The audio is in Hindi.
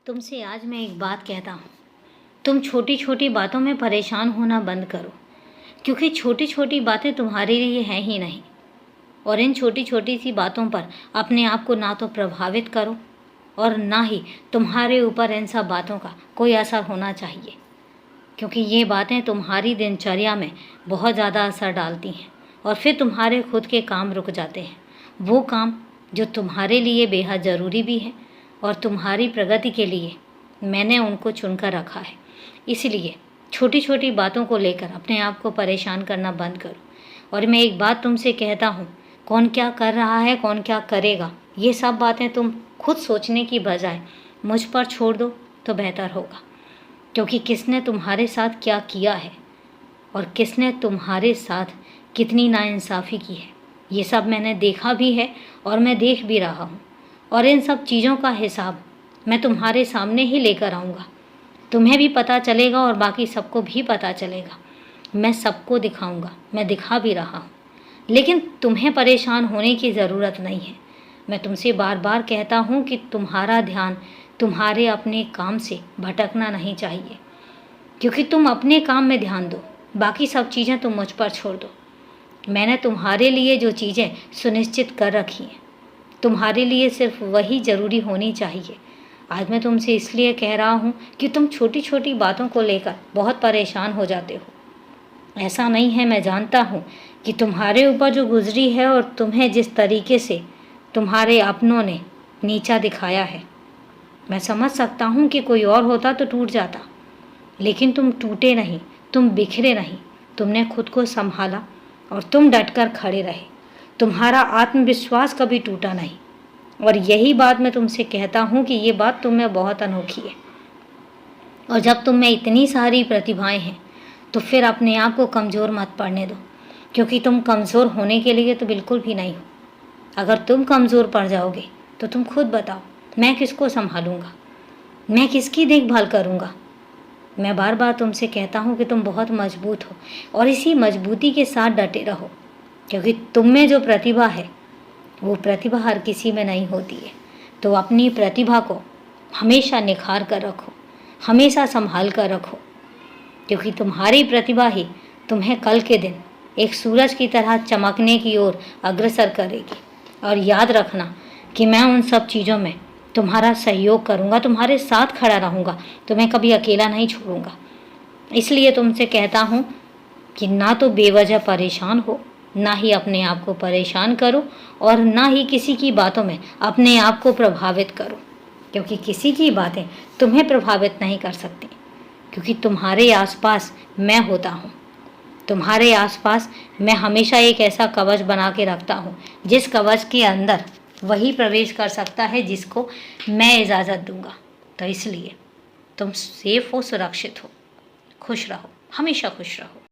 तुमसे आज मैं एक बात कहता हूँ। तुम छोटी छोटी बातों में परेशान होना बंद करो, क्योंकि छोटी छोटी बातें तुम्हारे लिए हैं ही नहीं। और इन छोटी छोटी सी बातों पर अपने आप को ना तो प्रभावित करो और ना ही तुम्हारे ऊपर इन सब बातों का कोई असर होना चाहिए, क्योंकि ये बातें तुम्हारी दिनचर्या में बहुत ज़्यादा असर डालती हैं और फिर तुम्हारे खुद के काम रुक जाते हैं। वो काम जो तुम्हारे लिए बेहद ज़रूरी भी है और तुम्हारी प्रगति के लिए मैंने उनको चुनकर रखा है। इसलिए छोटी छोटी बातों को लेकर अपने आप को परेशान करना बंद करो। और मैं एक बात तुमसे कहता हूँ, कौन क्या कर रहा है, कौन क्या करेगा, ये सब बातें तुम खुद सोचने की बजाय मुझ पर छोड़ दो तो बेहतर होगा। क्योंकि किसने तुम्हारे साथ क्या किया है और किसने तुम्हारे साथ कितनी नाइंसाफ़ी की है, ये सब मैंने देखा भी है और मैं देख भी रहा हूँ। और इन सब चीज़ों का हिसाब मैं तुम्हारे सामने ही लेकर आऊँगा। तुम्हें भी पता चलेगा और बाकी सबको भी पता चलेगा। मैं सबको दिखाऊँगा, मैं दिखा भी रहा हूँ। लेकिन तुम्हें परेशान होने की ज़रूरत नहीं है। मैं तुमसे बार बार कहता हूँ कि तुम्हारा ध्यान तुम्हारे अपने काम से भटकना नहीं चाहिए, क्योंकि तुम अपने काम में ध्यान दो, बाकी सब चीज़ें तुम मुझ पर छोड़ दो। मैंने तुम्हारे लिए जो चीज़ें सुनिश्चित कर रखी हैं, तुम्हारे लिए सिर्फ वही ज़रूरी होनी चाहिए। आज मैं तुमसे इसलिए कह रहा हूँ कि तुम छोटी छोटी बातों को लेकर बहुत परेशान हो जाते हो। ऐसा नहीं है, मैं जानता हूँ कि तुम्हारे ऊपर जो गुजरी है और तुम्हें जिस तरीके से तुम्हारे अपनों ने नीचा दिखाया है, मैं समझ सकता हूँ कि कोई और होता तो टूट जाता, लेकिन तुम टूटे नहीं, तुम बिखरे नहीं। तुमने खुद को संभाला और तुम डटकर खड़े रहे। तुम्हारा आत्मविश्वास कभी टूटा नहीं। और यही बात मैं तुमसे कहता हूँ कि ये बात तुम में बहुत अनोखी है। और जब तुम में इतनी सारी प्रतिभाएं हैं तो फिर अपने आप को कमज़ोर मत पड़ने दो, क्योंकि तुम कमज़ोर होने के लिए तो बिल्कुल भी नहीं हो। अगर तुम कमज़ोर पड़ जाओगे तो तुम खुद बताओ, मैं किसको संभालूंगा, मैं किसकी देखभाल करूँगा। मैं बार बार तुमसे कहता हूँ कि तुम बहुत मजबूत हो और इसी मजबूती के साथ डटे रहो, क्योंकि तुम में जो प्रतिभा है वो प्रतिभा हर किसी में नहीं होती है। तो अपनी प्रतिभा को हमेशा निखार कर रखो, हमेशा संभाल कर रखो, क्योंकि तुम्हारी प्रतिभा ही तुम्हें कल के दिन एक सूरज की तरह चमकने की ओर अग्रसर करेगी। और याद रखना कि मैं उन सब चीज़ों में तुम्हारा सहयोग करूँगा, तुम्हारे साथ खड़ा रहूँगा, तुम्हें कभी अकेला नहीं छोड़ूंगा। इसलिए तुमसे कहता हूँ कि ना तो बेवजह परेशान हो, ना ही अपने आप को परेशान करो और ना ही किसी की बातों में अपने आप को प्रभावित करो, क्योंकि किसी की बातें तुम्हें प्रभावित नहीं कर सकती, क्योंकि तुम्हारे आसपास मैं होता हूँ। तुम्हारे आसपास मैं हमेशा एक ऐसा कवच बना के रखता हूँ जिस कवच के अंदर वही प्रवेश कर सकता है जिसको मैं इजाज़त दूंगा। तो इसलिए तुम सेफ हो, सुरक्षित हो, खुश रहो, हमेशा खुश रहो।